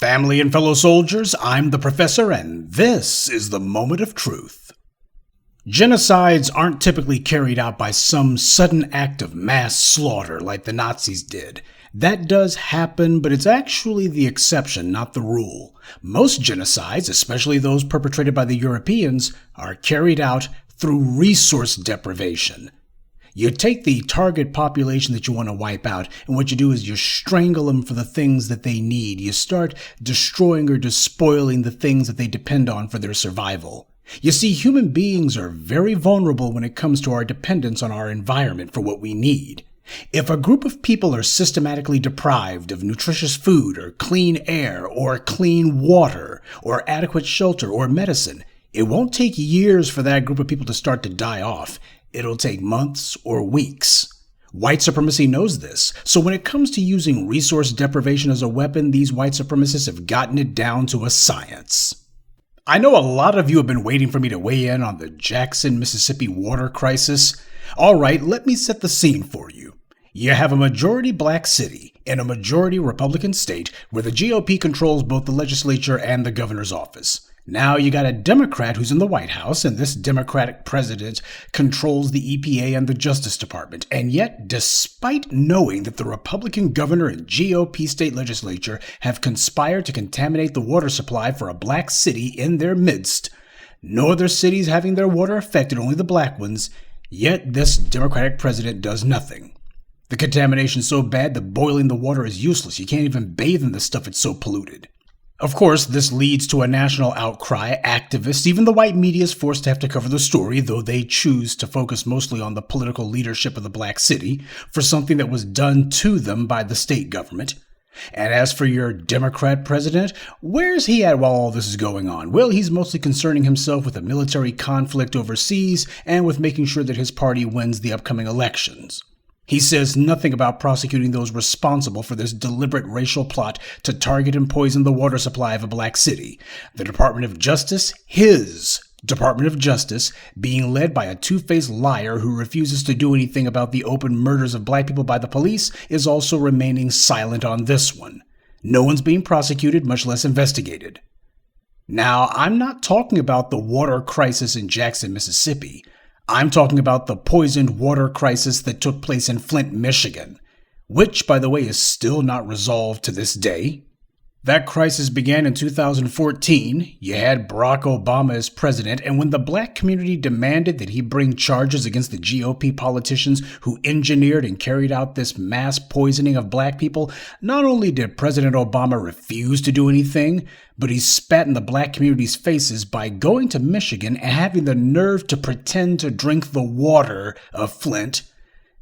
Family and fellow soldiers, I'm the Professor, and this is the Moment of Truth. Genocides aren't typically carried out by some sudden act of mass slaughter like the Nazis did. That does happen, but it's actually the exception, not the rule. Most genocides, especially those perpetrated by the Europeans, are carried out through resource deprivation. You take the target population that you want to wipe out, and what you do is you strangle them for the things that they need. You start destroying or despoiling the things that they depend on for their survival. You see, human beings are very vulnerable when it comes to our dependence on our environment for what we need. If a group of people are systematically deprived of nutritious food or clean air or clean water or adequate shelter or medicine, it won't take years for that group of people to start to die off. It'll take months or weeks. White supremacy knows this, so when it comes to using resource deprivation as a weapon, these white supremacists have gotten it down to a science. I know a lot of you have been waiting for me to weigh in on the Jackson, Mississippi water crisis. All right, let me set the scene for you. You have a majority black city in a majority Republican state where the GOP controls both the legislature and the governor's office. Now you got a Democrat who's in the White House, and this Democratic president controls the EPA and the Justice Department. And yet, despite knowing that the Republican governor and GOP state legislature have conspired to contaminate the water supply for a black city in their midst, no other cities having their water affected, only the black ones, yet this Democratic president does nothing. The contamination's so bad that boiling the water is useless. You can't even bathe in the stuff, it's so polluted. Of course, this leads to a national outcry. Activists, even the white media, is forced to have to cover the story, though they choose to focus mostly on the political leadership of the black city for something that was done to them by the state government. And as for your Democrat president, where's he at while all this is going on? Well, he's mostly concerning himself with a military conflict overseas and with making sure that his party wins the upcoming elections. He says nothing about prosecuting those responsible for this deliberate racial plot to target and poison the water supply of a black city. The Department of Justice, his Department of Justice, being led by a two-faced liar who refuses to do anything about the open murders of black people by the police, is also remaining silent on this one. No one's being prosecuted, much less investigated. Now, I'm not talking about the water crisis in Jackson, Mississippi. I'm talking about the poisoned water crisis that took place in Flint, Michigan, which, by the way, is still not resolved to this day. That crisis began in 2014. You had Barack Obama as president, and when the black community demanded that he bring charges against the GOP politicians who engineered and carried out this mass poisoning of black people, not only did President Obama refuse to do anything, but he spat in the black community's faces by going to Michigan and having the nerve to pretend to drink the water of Flint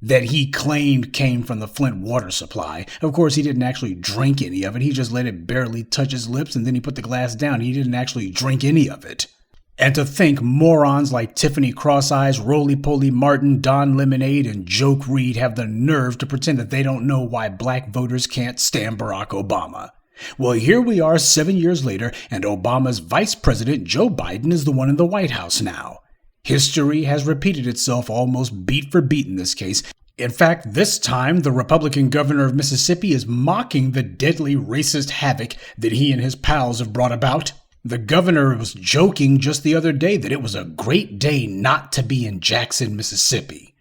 that he claimed came from the Flint water supply. Of course, he didn't actually drink any of it. He just let it barely touch his lips, and then he put the glass down. He didn't actually drink any of it. And to think morons like Tiffany Cross-Eyes, Roly-Poly Martin, Don Lemonade, and Joke Reed have the nerve to pretend that they don't know why black voters can't stand Barack Obama. Well, here we are 7 years later, and Obama's vice president, Joe Biden, is the one in the White House now. History has repeated itself almost beat for beat in this case. In fact, this time, the Republican governor of Mississippi is mocking the deadly racist havoc that he and his pals have brought about. The governor was joking just the other day that it was a great day not to be in Jackson, Mississippi.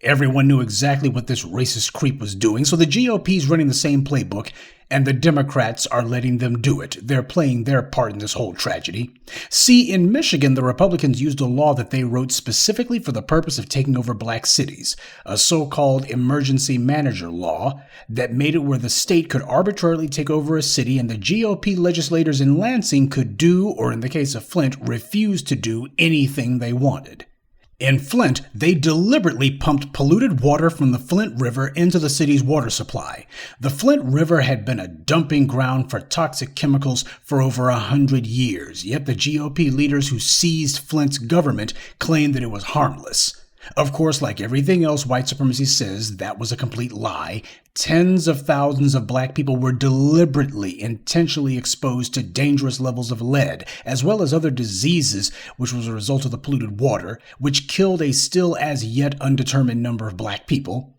Everyone knew exactly what this racist creep was doing, so the GOP's running the same playbook, and the Democrats are letting them do it. They're playing their part in this whole tragedy. See, in Michigan, the Republicans used a law that they wrote specifically for the purpose of taking over black cities, a so-called emergency manager law that made it where the state could arbitrarily take over a city and the GOP legislators in Lansing could do, or in the case of Flint, refuse to do anything they wanted. In Flint, they deliberately pumped polluted water from the Flint River into the city's water supply. The Flint River had been a dumping ground for toxic chemicals for over 100 years, yet the GOP leaders who seized Flint's government claimed that it was harmless. Of course, like everything else white supremacy says, that was a complete lie. Tens of thousands of black people were deliberately, intentionally exposed to dangerous levels of lead, as well as other diseases, which was a result of the polluted water, which killed a still as yet undetermined number of black people.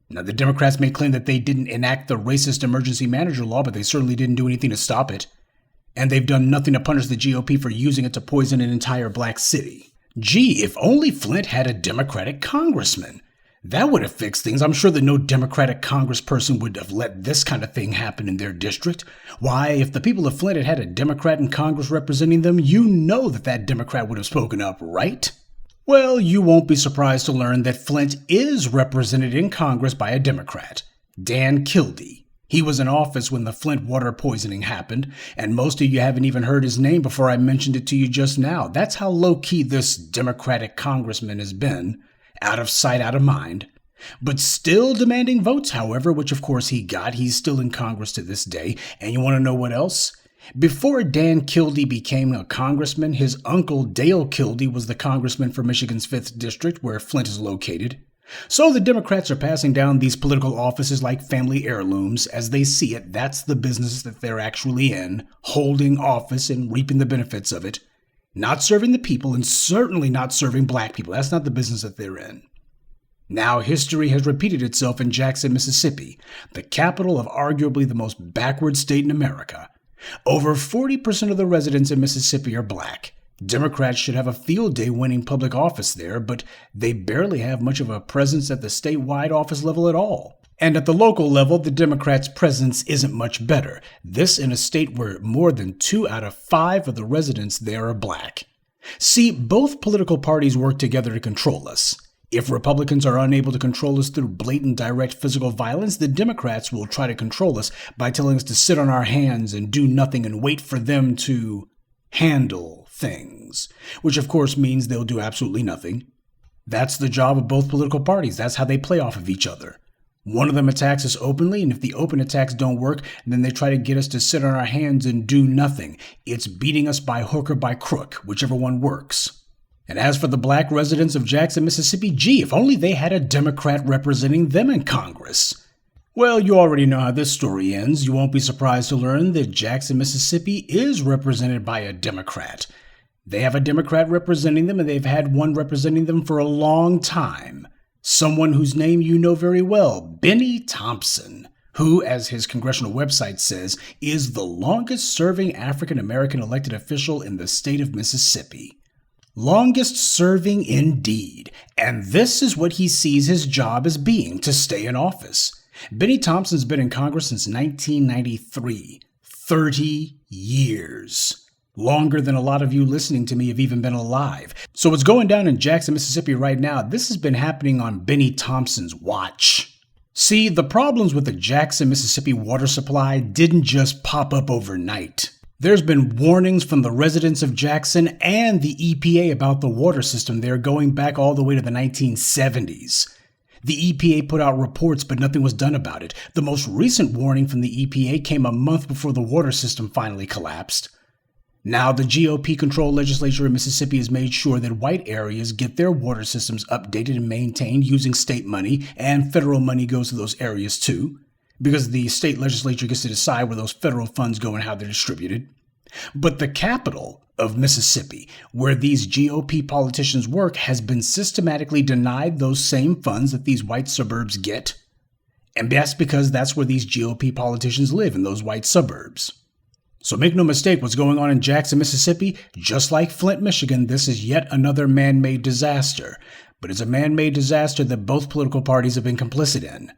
Now, the Democrats may claim that they didn't enact the racist emergency manager law, but they certainly didn't do anything to stop it. And they've done nothing to punish the GOP for using it to poison an entire black city. Gee, if only Flint had a Democratic congressman. That would have fixed things. I'm sure that no Democratic congressperson would have let this kind of thing happen in their district. Why, if the people of Flint had had a Democrat in Congress representing them, you know that Democrat would have spoken up, right? Well, you won't be surprised to learn that Flint is represented in Congress by a Democrat, Dan Kildee. He was in office when the Flint water poisoning happened, and most of you haven't even heard his name before I mentioned it to you just now. That's how low-key this Democratic congressman has been. Out of sight, out of mind. But still demanding votes, however, which of course he got. He's still in Congress to this day. And you want to know what else? Before Dan Kildee became a congressman, his uncle Dale Kildee was the congressman for Michigan's 5th District, where Flint is located. So the Democrats are passing down these political offices like family heirlooms. As they see it, that's the business that they're actually in, holding office and reaping the benefits of it. Not serving the people, and certainly not serving black people. That's not the business that they're in. Now, history has repeated itself in Jackson, Mississippi, the capital of arguably the most backward state in America. Over 40% of the residents in Mississippi are black. Democrats should have a field day winning public office there, but they barely have much of a presence at the statewide office level at all. And at the local level, the Democrats' presence isn't much better. This in a state where more than 2 out of 5 of the residents there are black. See, both political parties work together to control us. If Republicans are unable to control us through blatant direct physical violence, the Democrats will try to control us by telling us to sit on our hands and do nothing and wait for them to handle things, which of course means they'll do absolutely nothing. That's the job of both political parties. That's how they play off of each other. One of them attacks us openly, and if the open attacks don't work, then they try to get us to sit on our hands and do nothing. It's beating us by hook or by crook, whichever one works. And as for the black residents of Jackson, Mississippi, gee, if only they had a Democrat representing them in Congress. Well, you already know how this story ends. You won't be surprised to learn that Jackson, Mississippi is represented by a Democrat. They have a Democrat representing them, and they've had one representing them for a long time. Someone whose name you know very well, Benny Thompson, who, as his congressional website says, is the longest-serving African-American elected official in the state of Mississippi. Longest serving indeed, and this is what he sees his job as being, to stay in office. Benny Thompson's been in Congress since 1993, 30 years. Longer than a lot of you listening to me have even been alive. So what's going down in Jackson, Mississippi right now, this has been happening on Benny Thompson's watch. See, the problems with the Jackson, Mississippi water supply didn't just pop up overnight. There's been warnings from the residents of Jackson and the EPA about the water system there going back all the way to the 1970s. The EPA put out reports, but nothing was done about it. The most recent warning from the EPA came a month before the water system finally collapsed. Now, the GOP-controlled legislature in Mississippi has made sure that white areas get their water systems updated and maintained using state money, and federal money goes to those areas too, because the state legislature gets to decide where those federal funds go and how they're distributed. But the capital of Mississippi, where these GOP politicians work, has been systematically denied those same funds that these white suburbs get. And that's because that's where these GOP politicians live, in those white suburbs. So make no mistake, what's going on in Jackson, Mississippi, just like Flint, Michigan, this is yet another man-made disaster. But it's a man-made disaster that both political parties have been complicit in.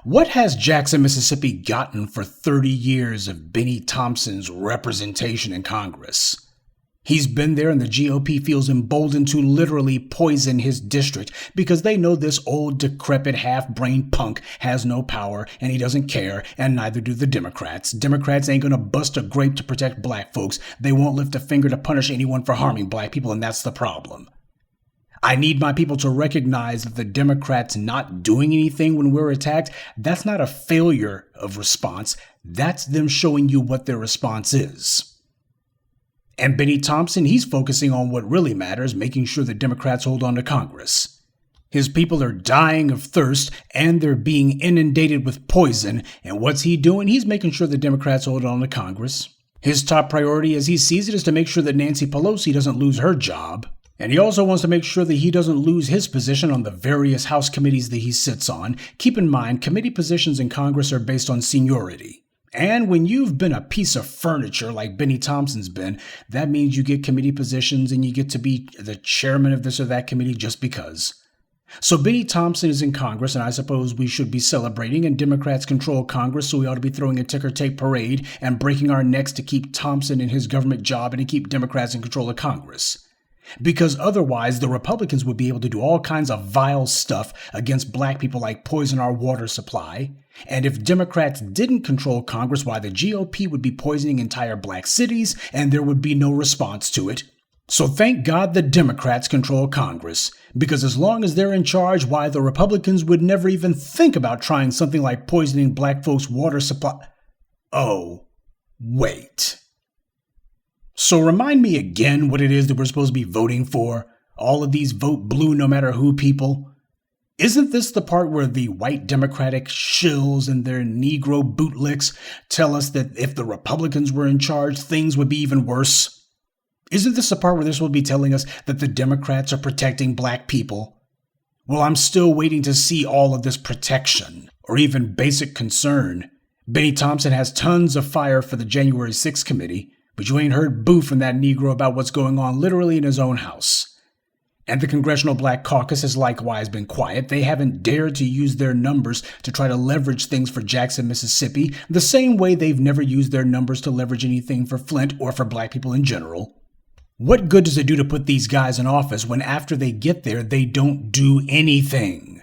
What has Jackson, Mississippi gotten for 30 years of Benny Thompson's representation in Congress? He's been there, and the GOP feels emboldened to literally poison his district because they know this old, decrepit, half-brained punk has no power, and he doesn't care, and neither do the Democrats. Democrats ain't gonna bust a grape to protect black folks. They won't lift a finger to punish anyone for harming black people, and that's the problem. I need my people to recognize that the Democrats not doing anything when we're attacked, that's not a failure of response. That's them showing you what their response is. And Benny Thompson, he's focusing on what really matters, making sure the Democrats hold on to Congress. His people are dying of thirst, and they're being inundated with poison. And what's he doing? He's making sure the Democrats hold on to Congress. His top priority, as he sees it, is to make sure that Nancy Pelosi doesn't lose her job. And he also wants to make sure that he doesn't lose his position on the various House committees that he sits on. Keep in mind, committee positions in Congress are based on seniority. And when you've been a piece of furniture like Benny Thompson's been, that means you get committee positions and you get to be the chairman of this or that committee just because. So Benny Thompson is in Congress, and I suppose we should be celebrating, and Democrats control Congress, so we ought to be throwing a ticker tape parade and breaking our necks to keep Thompson in his government job and to keep Democrats in control of Congress. Because otherwise, the Republicans would be able to do all kinds of vile stuff against black people like poison our water supply. And if Democrats didn't control Congress, why the GOP would be poisoning entire black cities and there would be no response to it. So thank God the Democrats control Congress, because as long as they're in charge, why the Republicans would never even think about trying something like poisoning black folks' water supply. Oh, wait. So remind me again what it is that we're supposed to be voting for. All of these vote blue no matter who people. Isn't this the part where the white Democratic shills and their Negro bootlicks tell us that if the Republicans were in charge, things would be even worse? Isn't this the part where they're supposed to be telling us that the Democrats are protecting black people? Well, I'm still waiting to see all of this protection, or even basic concern. Benny Thompson has tons of fire for the January 6th committee, but you ain't heard boo from that Negro about what's going on literally in his own house. And the Congressional Black Caucus has likewise been quiet. They haven't dared to use their numbers to try to leverage things for Jackson, Mississippi, the same way they've never used their numbers to leverage anything for Flint or for black people in general. What good does it do to put these guys in office when after they get there, they don't do anything?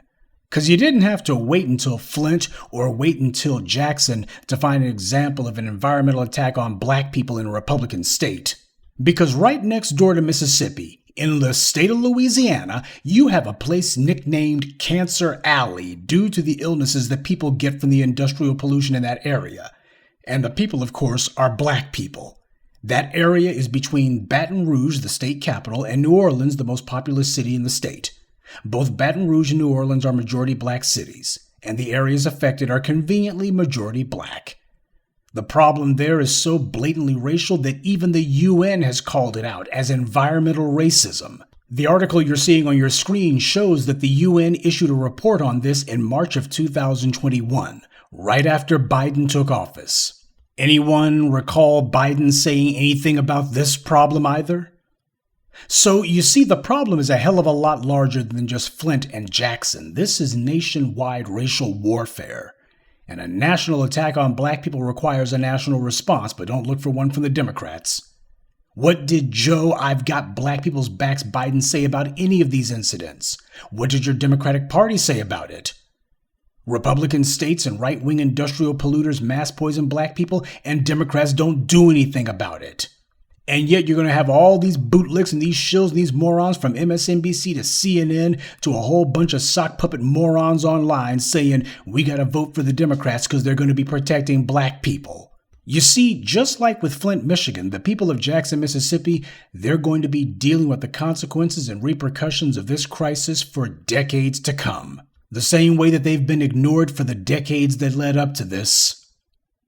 Because you didn't have to wait until Flint or wait until Jackson to find an example of an environmental attack on black people in a Republican state. Because right next door to Mississippi, in the state of Louisiana, you have a place nicknamed Cancer Alley due to the illnesses that people get from the industrial pollution in that area. And the people, of course, are black people. That area is between Baton Rouge, the state capital, and New Orleans, the most populous city in the state. Both Baton Rouge and New Orleans are majority black cities, and the areas affected are conveniently majority black. The problem there is so blatantly racial that even the UN has called it out as environmental racism. The article you're seeing on your screen shows that the UN issued a report on this in March of 2021, right after Biden took office. Anyone recall Biden saying anything about this problem either? So you see, the problem is a hell of a lot larger than just Flint and Jackson. This is nationwide racial warfare. And a national attack on black people requires a national response, but don't look for one from the Democrats. What did Joe I've got black people's backs Biden say about any of these incidents? What did your Democratic Party say about it? Republican states and right-wing industrial polluters mass poison black people, and Democrats don't do anything about it. And yet you're going to have all these bootlicks and these shills and these morons from MSNBC to CNN to a whole bunch of sock puppet morons online saying we got to vote for the Democrats because they're going to be protecting black people. You see, just like with Flint, Michigan, the people of Jackson, Mississippi, they're going to be dealing with the consequences and repercussions of this crisis for decades to come. The same way that they've been ignored for the decades that led up to this.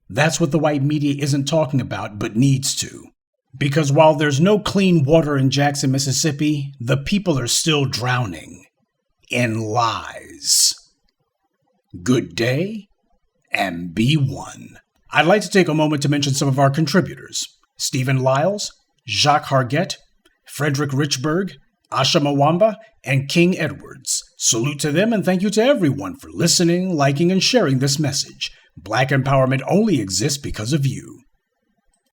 That's what the white media isn't talking about, but needs to. Because while there's no clean water in Jackson, Mississippi, the people are still drowning in lies. Good day, and be one. I'd like to take a moment to mention some of our contributors. Stephen Lyles, Jacques Hargett, Frederick Richburg, Asha Mwamba, and King Edwards. Salute to them and thank you to everyone for listening, liking, and sharing this message. Black empowerment only exists because of you.